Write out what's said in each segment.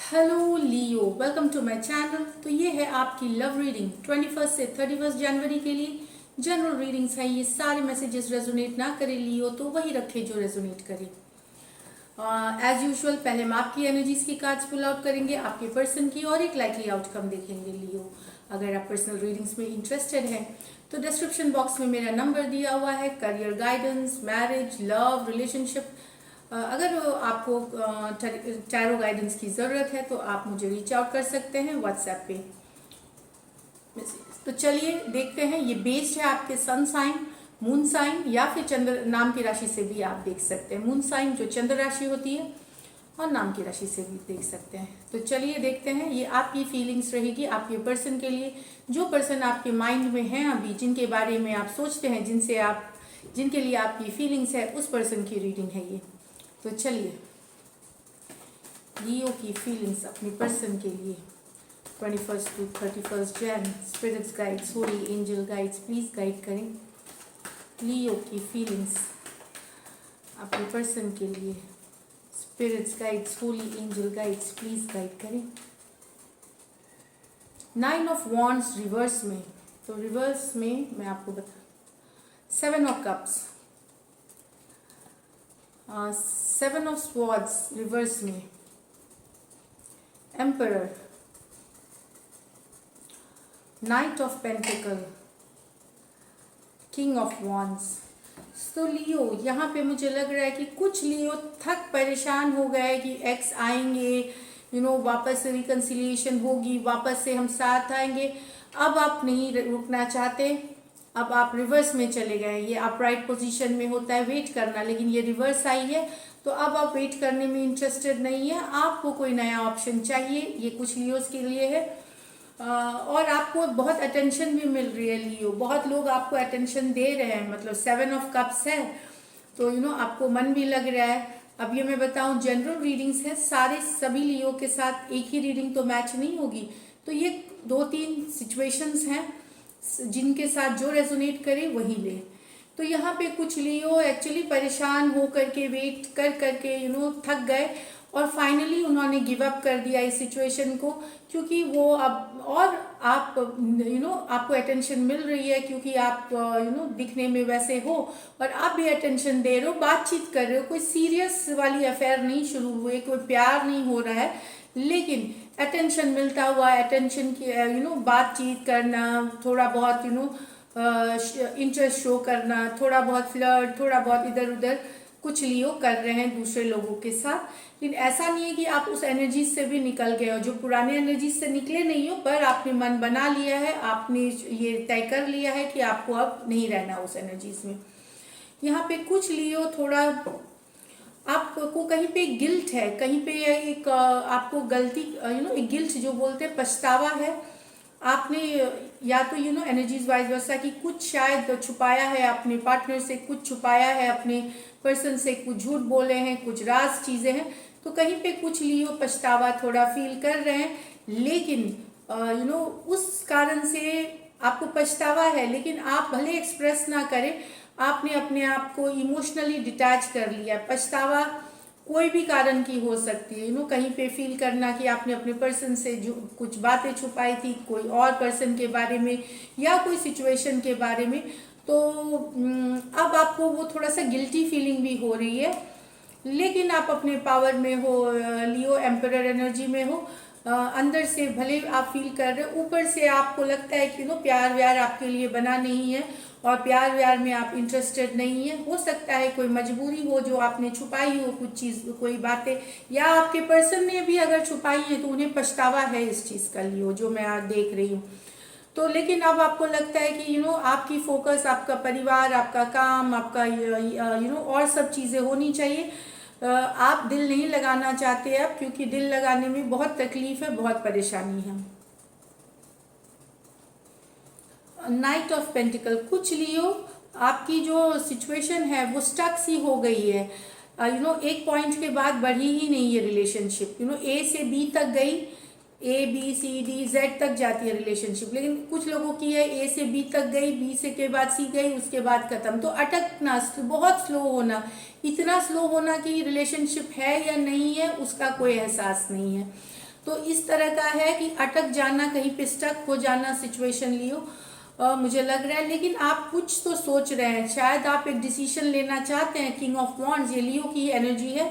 Hello Leo, welcome to my channel. तो ये है आपकी लव रीडिंग 21 से 31 जनवरी के लिए जनरल रीडिंग्स है। ये सारे मैसेजेस रेजोनेट ना करे लियो तो वही रखे जो रेजोनेट करे। एज यूजुअल पहले हम आपकी एनर्जीज की कार्ड्स पुल आउट करेंगे, आपके पर्सन की, और एक लाइकली आउटकम देखेंगे लियो। अगर आप पर्सनल रीडिंग्स में इंटरेस्टेड हैं तो डिस्क्रिप्शन बॉक्स में मेरा नंबर दिया हुआ है। Career guidance, marriage, love, relationship, अगर आपको टैरो गाइडेंस की ज़रूरत है तो आप मुझे रीच आउट कर सकते हैं व्हाट्सएप पे। तो चलिए देखते हैं। ये बेस्ड है आपके सन साइन, मून साइन या फिर चंद्र नाम की राशि से भी आप देख सकते हैं। मून साइन जो चंद्र राशि होती है और नाम की राशि से भी देख सकते हैं। तो चलिए देखते हैं। ये आपकी फीलिंग्स रहेगी आपके पर्सन के लिए, जो पर्सन आपके माइंड में है अभी, जिनके बारे में आप सोचते हैं, जिनके लिए आपकी फीलिंग्स है, उस पर्सन की रीडिंग है ये। तो चलिए लियो की फीलिंग्स अपने पर्सन के लिए 21 टू 31 जैन। Spirits guides, holy angel guides please guide करें लियो की फीलिंग्स अपने पर्सन के लिए। Spirits guides, holy angel guides please guide करें। 9 ऑफ वॉन्ड्स रिवर्स में, तो रिवर्स में मैं आपको बता 7 of cups, 7 of swords reverse में, emperor, knight of pentacle, king of wands. तो लियो यहाँ पे मुझे लग रहा है कि कुछ लियो थक परेशान हो गए कि एक्स आएंगे, वापस से रिकन्सिलिएशन होगी, वापस से हम साथ आएंगे। अब आप नहीं रुकना चाहते, अब आप रिवर्स में चले गए। ये अपराइट पोजीशन में होता है वेट करना, लेकिन ये रिवर्स आई है तो अब आप वेट करने में इंटरेस्टेड नहीं है। आपको कोई नया ऑप्शन चाहिए, ये कुछ लियोस के लिए है। और आपको बहुत अटेंशन भी मिल रही है लियो, बहुत लोग आपको अटेंशन दे रहे हैं, मतलब 7 ऑफ कप्स है तो आपको मन भी लग रहा है। अब ये मैं बताऊं जनरल रीडिंग्स है, सभी लियो के साथ एक ही रीडिंग तो मैच नहीं होगी। तो ये 2-3 सिचुएशंस हैं जिनके साथ जो रेजोनेट करे वही ले। तो यहाँ पे कुछ लियो एक्चुअली परेशान हो करके वेट कर करके थक गए और फाइनली उन्होंने गिव अप कर दिया इस सिचुएशन को, क्योंकि वो अब और आप आपको अटेंशन मिल रही है क्योंकि आप दिखने में वैसे हो और आप भी अटेंशन दे रहे हो, बातचीत कर रहे हो। कोई सीरियस वाली अफेयर नहीं शुरू हुई, कोई प्यार नहीं हो रहा है, लेकिन अटेंशन मिलता हुआ, अटेंशन की बातचीत करना, थोड़ा बहुत इंटरेस्ट शो करना, थोड़ा बहुत फ्लर्ट, थोड़ा बहुत इधर उधर कुछ लियो कर रहे हैं दूसरे लोगों के साथ। लेकिन ऐसा नहीं है कि आप उस एनर्जी से भी निकल गए हो, जो पुराने एनर्जी से निकले नहीं हो, पर आपने मन बना लिया है, आपने ये तय कर लिया है कि आपको अब नहीं रहना उस एनर्जीज में। यहाँ पे कुछ लियो थोड़ा आपको कहीं पे गिल्ट है, कहीं पे एक आपको गलती एक गिल्ट जो बोलते हैं, पछतावा है। आपने या तो एनर्जीज वाइज वैसा कि कुछ शायद छुपाया है अपने पार्टनर से, कुछ छुपाया है अपने पर्सन से, कुछ झूठ बोले हैं, कुछ राज चीजें हैं। तो कहीं पे कुछ लियो पछतावा थोड़ा फील कर रहे हैं, लेकिन उस कारण से आपको पछतावा है, लेकिन आप भले एक्सप्रेस ना करें, आपने अपने आप को इमोशनली डिटैच कर लिया। पछतावा कोई भी कारण की हो सकती है, कहीं पे फील करना कि आपने अपने पर्सन से जो कुछ बातें छुपाई थी कोई और पर्सन के बारे में या कोई सिचुएशन के बारे में, तो अब आपको वो थोड़ा सा गिल्टी फीलिंग भी हो रही है। लेकिन आप अपने पावर में हो, लियो एम्परर एनर्जी में हो, अंदर से भले आप फील कर रहे हो, ऊपर से आपको लगता है कि प्यार व्यार आपके लिए बना नहीं है और प्यार व्यार में आप इंटरेस्टेड नहीं है। हो सकता है कोई मजबूरी हो जो आपने छुपाई हो, कुछ चीज, कोई बातें, या आपके पर्सन ने भी अगर छुपाई है तो उन्हें पछतावा है इस चीज का लियो, जो मैं आज देख रही हूँ। तो लेकिन अब आपको लगता है कि आपकी फोकस आपका परिवार, आपका काम, आपका और सब चीजें होनी चाहिए। आप दिल नहीं लगाना चाहते अब, क्योंकि दिल लगाने में बहुत तकलीफ है, बहुत परेशानी है। नाइट ऑफ पेंटिकल, कुछ लियो आपकी जो सिचुएशन है वो स्टक सी हो गई है। एक पॉइंट के बाद बढ़ी ही नहीं है रिलेशनशिप। ए से बी तक गई, A B C D Z तक जाती है रिलेशनशिप, लेकिन कुछ लोगों की है ए से बी तक गई, बी से के बाद सी गई, उसके बाद खत्म। तो अटकना, बहुत स्लो होना, इतना स्लो होना कि रिलेशनशिप है या नहीं है उसका कोई एहसास नहीं है। तो इस तरह का है कि अटक जाना, कहीं पे स्टक हो जाना सिचुएशन लियो मुझे लग रहा है। लेकिन आप कुछ तो सोच रहे हैं, शायद आप एक डिसीजन लेना चाहते हैं। किंग ऑफ वॉन्ड्स ये लियो की एनर्जी है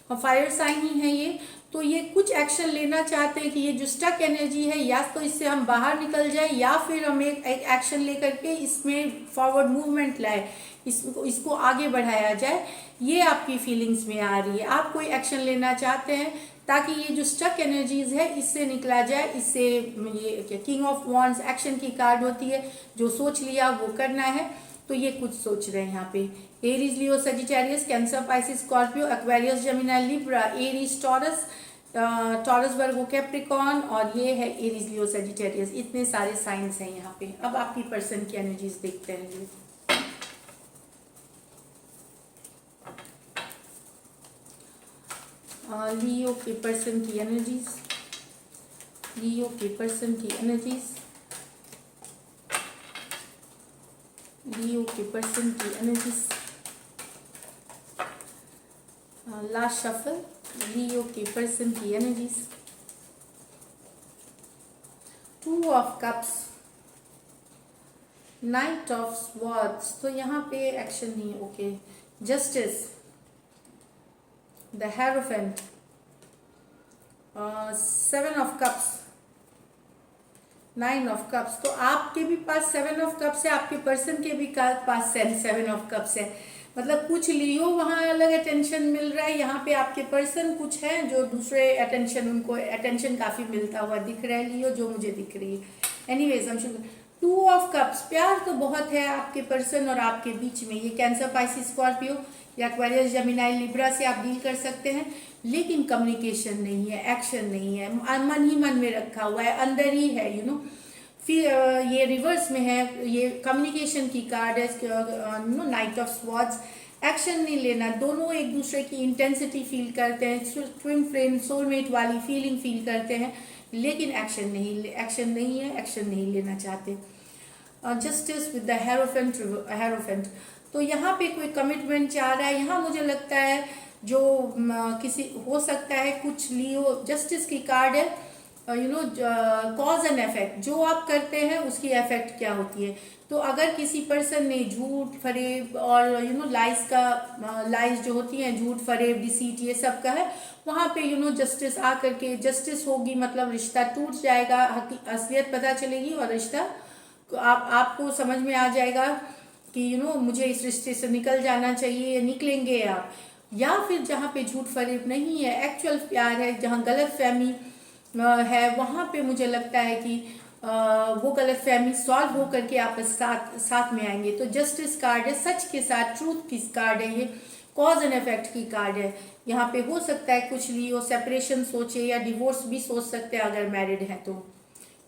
और फायर साइन ही है ये, तो ये कुछ एक्शन लेना चाहते हैं कि ये जो स्टक एनर्जी है या तो इससे हम बाहर निकल जाए या फिर हम एक एक्शन लेकर के इसमें फॉरवर्ड मूवमेंट लाए, इसको आगे बढ़ाया जाए। ये आपकी फीलिंग्स में आ रही है। आप कोई एक्शन लेना चाहते हैं ताकि ये जो स्टक एनर्जीज है इससे निकला जाए। इससे ये किंग ऑफ वॉन्ड्स एक्शन की कार्ड होती है, जो सोच लिया वो करना है, तो ये कुछ सोच रहे हैं यहाँ पे। Aries, Leo, Sagittarius, Cancer, Pisces, Scorpio, Aquarius, Gemini, Libra, Aries, Taurus, Taurus, Virgo, Capricorn, और ये है एरीज, लियो, सजिटेरियस। इतने सारे साइंस हैं यहाँ पे। अब आपकी पर्सन की एनर्जीज देखते हैं। लियो के पर्सन की एनर्जीज, लियो के पर्सन की एनर्जीज, लियो के पर्सन की एनर्जीज। लास्ट शफल, लियो के पर्सन की energies. 2 of cups, night of swords, तो यहाँ पे एक्शन नहीं। Okay, justice, the hierophant, 7 of cups, 9 of cups. तो आपके भी पास 7 ऑफ कप्स है, आपके पर्सन के भी पास 7 ऑफ कप्स है। मतलब कुछ लियो वहाँ अलग अटेंशन मिल रहा है, यहाँ पे आपके पर्सन कुछ है जो दूसरे अटेंशन, उनको अटेंशन काफी मिलता हुआ दिख रहा है लियो, जो मुझे दिख रही है। एनीवेज, हम शुरू। 2 ऑफ कप्स, प्यार तो बहुत है आपके पर्सन और आपके बीच में। ये कैंसर, पाइसिस, स्कॉर्पियो या एक्वेरियस, जेमिनी, लिब्रा से आप डील कर सकते हैं, लेकिन कम्युनिकेशन नहीं है, एक्शन नहीं है, मन ही मन में रखा हुआ है, अंदर ही है, यू नो। फिर ये रिवर्स में है, ये कम्युनिकेशन की कार्ड है, no, knight of swords. Action नहीं लेना, दोनों एक दूसरे की इंटेंसिटी फील करते हैं, ट्विन फ्लेम, सोलमेट वाली फीलिंग फील करते हैं, लेकिन एक्शन नहीं है, एक्शन नहीं लेना चाहते। जस्टिस विद द हेरोफेंट, तो यहाँ पे कोई कमिटमेंट चाह रहा है। यहाँ मुझे लगता है जो किसी हो सकता है, कुछ लियो, जस्टिस की कार्ड है, you know, cause and effect, जो आप करते हैं उसकी इफेक्ट क्या होती है। तो अगर किसी पर्सन ने झूठ, फरेब और यू नो लाइज जो होती हैं, झूठ, फरेब, डिसीट, ये सब का है, वहाँ पे यू नो जस्टिस आ करके, जस्टिस होगी मतलब रिश्ता टूट जाएगा, असलियत पता चलेगी और रिश्ता आपको समझ में आ जाएगा कि यू नो मुझे इस रिश्ते से निकल जाना चाहिए, निकलेंगे आप। या फिर जहाँ पे झूठ फरेब नहीं है, एक्चुअल प्यार है, जहाँ गलत फहमी है, वहाँ पे मुझे लगता है कि वो गलत फहमी सॉल्व हो करके आप साथ में आएंगे। तो जस्टिस कार्ड है, सच के साथ, ट्रूथ की कार्ड है, ये कॉज एंड इफेक्ट की कार्ड है। यहाँ पे हो सकता है कुछ लियो सेपरेशन सोचे या डिवोर्स भी सोच सकते हैं अगर मैरिड है तो।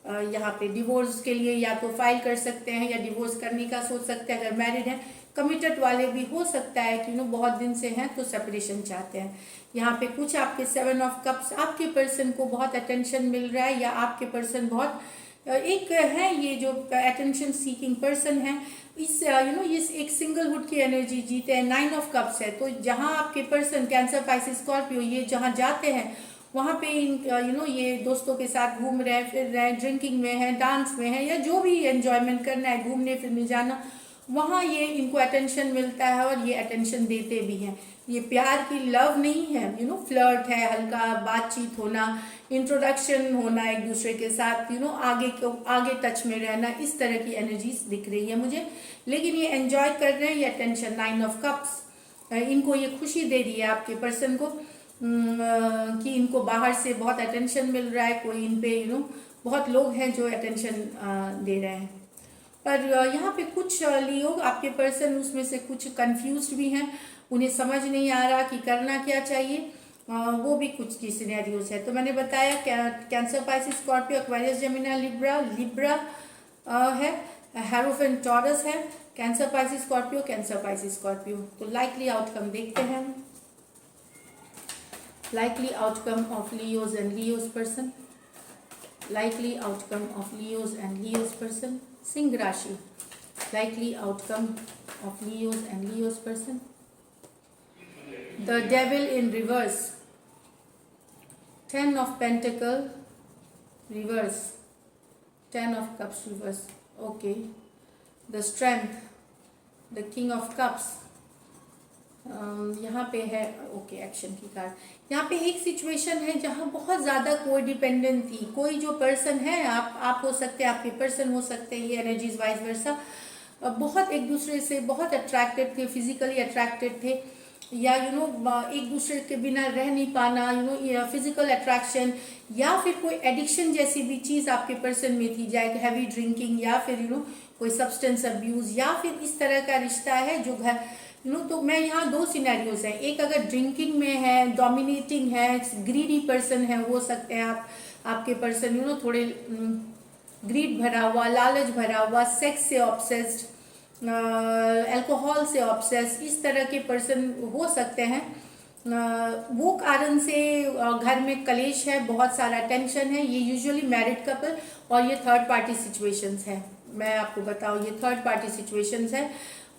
यहाँ पे डिवोर्स के लिए या तो फाइल कर सकते हैं या डिवोर्स करने का सोच सकते हैं अगर मैरिड हैं। कमिटेड वाले भी हो सकता है कि नो बहुत दिन से हैं तो सेपरेशन चाहते हैं। यहाँ पे कुछ आपके 7 ऑफ कप्स, आपके पर्सन को बहुत अटेंशन मिल रहा है या आपके पर्सन बहुत एक है, ये जो अटेंशन सीकिंग पर्सन है, इस यू नो ये एक सिंगलहुड की एनर्जी जीते हैं। 9 ऑफ कप्स है, तो जहाँ आपके पर्सन कैंसर, पाइसिस, स्कॉर्पियो ये जहाँ जाते हैं वहाँ पे यू नो ये दोस्तों के साथ घूम रहे हैं, फिर रहे हैं, ड्रिंकिंग में है, डांस में है, या जो भी एंजॉयमेंट करना है, घूमने फिरने जाना, वहाँ ये इनको अटेंशन मिलता है और ये अटेंशन देते भी हैं। ये प्यार की लव नहीं है, यू नो फ्लर्ट है, हल्का बातचीत होना, इंट्रोडक्शन होना एक दूसरे के साथ, यू नो आगे टच में रहना, इस तरह की एनर्जीज दिख रही है मुझे। लेकिन ये एंजॉय कर रहे हैं, ये अटेंशन 9 ऑफ कप्स इनको ये खुशी दे रही है आपके पर्सन को कि इनको बाहर से बहुत अटेंशन मिल रहा है, कोई इन पे यू नो बहुत लोग हैं जो अटेंशन दे रहे हैं। पर यहाँ पे कुछ लोग आपके पर्सन उसमें से कुछ कंफ्यूज्ड भी हैं, उन्हें समझ नहीं आ रहा कि करना क्या चाहिए, वो भी कुछ की सिनेरियोज है। तो मैंने बताया cancer, Pisces, Scorpio, Aquarius, Gemini, Libra है, हेरोफेंट, टॉरस है, cancer, Pisces, Scorpio, cancer, Pisces, Scorpio. तो लाइकली आउटकम देखते हैं। Likely outcome of Leos and Leo's person. Likely outcome of Leos and Leo's person. Singh Rashi. Likely outcome of Leos and Leo's person. The Devil in reverse. 10 of Pentacle reverse, 10 of Cups reverse. Okay, the Strength, the King of Cups. यहाँ पे है okay action की card. यहाँ पे एक situation है जहाँ बहुत ज़्यादा कोई डिपेंडेंट थी, कोई जो पर्सन है, आप हो सकते हैं, आपके पर्सन हो सकते हैं, ये एनर्जीज वाइस वर्सा, बहुत एक दूसरे से बहुत अट्रैक्टेड थे, फिजिकली अट्रैक्टेड थे, या एक दूसरे के बिना रह नहीं पाना, फिजिकल अट्रैक्शन, या फिर कोई एडिक्शन जैसी भी चीज़ आपके पर्सन में थी, चाहे हैवी ड्रिंकिंग या फिर कोई सब्सटेंस अब्यूज़, या फिर इस तरह का रिश्ता है जो घर तो मैं यहाँ दो सिनेरियोज हैं। एक अगर ड्रिंकिंग में है, डोमिनेटिंग है, ग्रीडी पर्सन है, हो सकते हैं आपके पर्सन थोड़े ग्रीड भरा हुआ, लालच भरा हुआ, सेक्स से ऑब्सेस्ड, अल्कोहल से ऑब्सेस्ड, इस तरह के पर्सन हो सकते हैं। वो कारण से घर में कलेश है, बहुत सारा टेंशन है। ये यूजुअली मैरिड कपल और ये थर्ड पार्टी सिचुएशंस है। मैं आपको बताऊँ, ये थर्ड पार्टी सिचुएशंस है,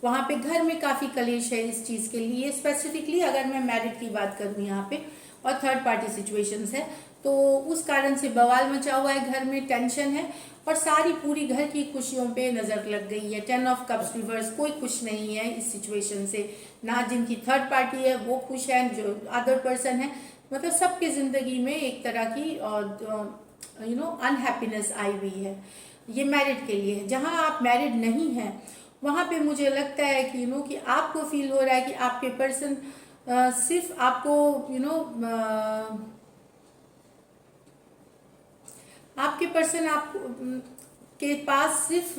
वहाँ पे घर में काफ़ी कलेश है इस चीज़ के लिए। स्पेसिफिकली अगर मैं मैरिड की बात करूँ यहाँ पे, और थर्ड पार्टी सिचुएशंस है, तो उस कारण से बवाल मचा हुआ है, घर में टेंशन है, और सारी पूरी घर की खुशियों पे नज़र लग गई है। 10 ऑफ कप्स रिवर्स, कोई खुश नहीं है इस सिचुएशन से, ना जिनकी थर्ड पार्टी है वो खुश है, जो अदर पर्सन है, मतलब सबके ज़िंदगी में एक तरह की अनहैप्पीनेस आई हुई है। ये मैरिड के लिए है। जहाँ आप मैरिड नहीं हैं वहाँ पे मुझे लगता है कि कि आपको फील हो रहा है कि आपके पर्सन सिर्फ आपको आपके पर्सन आप के पास सिर्फ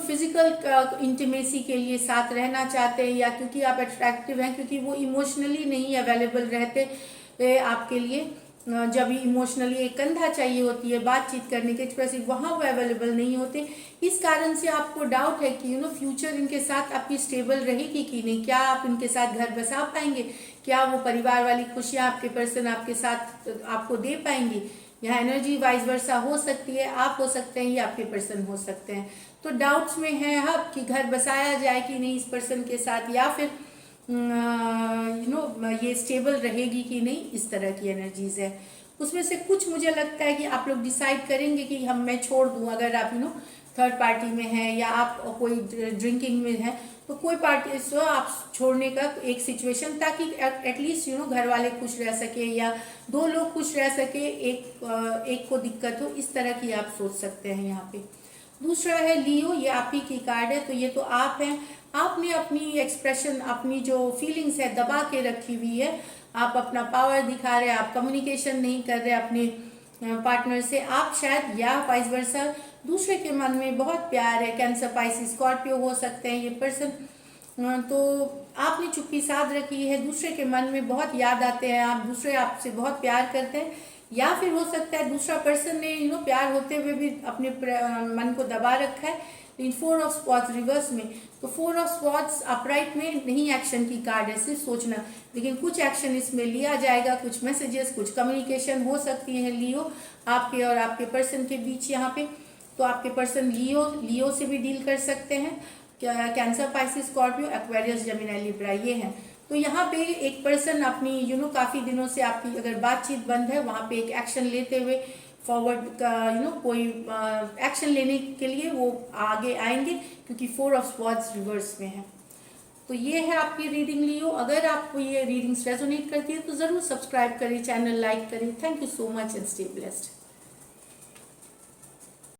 फिजिकल इंटीमेसी के लिए साथ रहना चाहते हैं, या क्योंकि आप अट्रैक्टिव हैं, क्योंकि वो इमोशनली नहीं अवेलेबल रहते आपके लिए। जब इमोशनली एक कंधा चाहिए होती है बातचीत करने के, एक्सप्रेसिव, वहाँ वो अवेलेबल नहीं होते। इस कारण से आपको डाउट है कि फ्यूचर इनके साथ आपकी स्टेबल रहेगी कि नहीं, क्या आप इनके साथ घर बसा पाएंगे, क्या वो परिवार वाली खुशियाँ आपके पर्सन आपके साथ आपको दे पाएंगी। यहाँ एनर्जी वाइस वर्सा हो सकती है, आप हो सकते हैं या आपके पर्सन हो सकते हैं। तो डाउट्स में है अब कि घर बसाया जाए कि नहीं इस पर्सन के साथ, या फिर ये स्टेबल रहेगी कि नहीं, इस तरह की एनर्जीज है। उसमें से कुछ मुझे लगता है कि आप लोग डिसाइड करेंगे कि मैं छोड़ दूं, अगर आप थर्ड पार्टी में है, या आप कोई ड्रिंकिंग में है, तो कोई पार्टी सो आप छोड़ने का एक सिचुएशन, ताकि एटलीस्ट घर वाले खुश रह सके, या दो लोग खुश रह सके, एक को दिक्कत हो, इस तरह की आप सोच सकते हैं यहाँ पे। दूसरा है लियो, ये आप ही की कार्ड है, तो ये तो आप हैं। आपने अपनी एक्सप्रेशन, अपनी जो फीलिंग्स है दबा के रखी हुई है, आप अपना पावर दिखा रहे हैं, आप कम्युनिकेशन नहीं कर रहे अपने पार्टनर से, आप शायद, या वाइस वर्सा, दूसरे के मन में बहुत प्यार है। कैंसर, पाइसिस, स्कॉर्पियो हो सकते हैं ये पर्सन। तो आपने चुप्पी साध रखी है, दूसरे के मन में बहुत याद आते हैं, आप दूसरे आपसे बहुत प्यार करते हैं, या फिर हो सकता है दूसरा पर्सन ने प्यार होते हुए भी अपने मन को दबा रखा है। इन 4 ऑफ स्पॉट्स रिवर्स में, तो 4 ऑफ स्पॉट्स अपराइट में नहीं एक्शन की कार्ड है, सिर्फ सोचना, लेकिन कुछ एक्शन इसमें लिया जाएगा, कुछ मैसेजेस, कुछ कम्युनिकेशन हो सकती है लियो आपके और आपके पर्सन के बीच यहाँ पे। तो आपके पर्सन लियो से भी डील कर सकते हैं, cancer, Pisces, Scorpio, Aquarius, Gemini, Libra, ये हैं। तो यहाँ पे एक पर्सन अपनी काफ़ी दिनों से आपकी अगर बातचीत बंद है, वहाँ पे एक एक्शन लेते हुए फॉरवर्ड का कोई एक्शन लेने के लिए वो आगे आएंगे, क्योंकि 4 ऑफ स्पॉट्स रिवर्स में है। तो ये है आपकी रीडिंग लियो। अगर आपको ये रीडिंग्स रेजोनेट करती है तो ज़रूर सब्सक्राइब करें, चैनल लाइक करें। Thank you so much and stay blessed.